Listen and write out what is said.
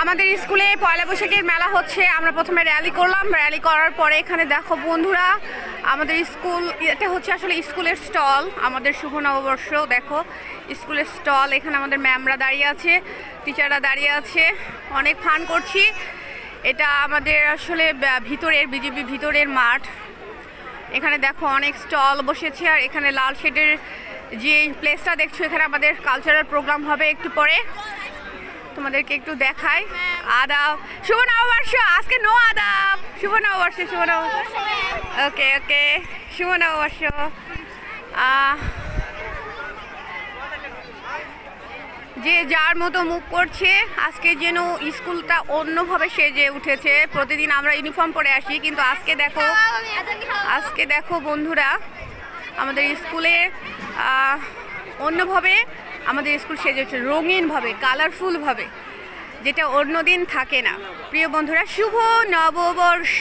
আমাদের স্কুলে পয়লা বৈশাখের মেলা হচ্ছে। আমরা প্রথমে র্যালি করলাম, র্যালি করার পরে এখানে দেখো বন্ধুরা আমাদের স্কুল, এটা হচ্ছে আসলে স্কুলের স্টল। আমাদের শুভ নববর্ষ, দেখো স্কুলের স্টল। এখানে আমাদের ম্যামরা দাঁড়িয়ে আছে, টিচাররা দাঁড়িয়ে আছে, অনেক ফান করছি। এটা আমাদের আসলে ভিতরের বিজেপি ভিতরের মাঠ। এখানে দেখো অনেক স্টল বসেছে। আর এখানে লাল শেডের যে প্লেসটা দেখছো, এখানে আমাদের কালচারাল প্রোগ্রাম হবে একটু পরে, তোমাদেরকে একটু দেখাই। আদাব, শুভ নববর্ষ। আজকে নো আদাব, শুভ নববর্ষ, শুভ নববর্ষ। ওকে ওকে, শুভ নববর্ষ। যে যার মতো মুভ করছে। আজকে যেন স্কুলটা অন্যভাবে সেজে উঠেছে। প্রতিদিন আমরা ইউনিফর্ম পরে আসি, কিন্তু আজকে দেখো বন্ধুরা আমাদের স্কুলে অন্যভাবে আমাদের স্কুল সেজে উঠছে, রঙিনভাবে, কালারফুলভাবে, যেটা অন্যদিন থাকে না। প্রিয় বন্ধুরা, শুভ নববর্ষ।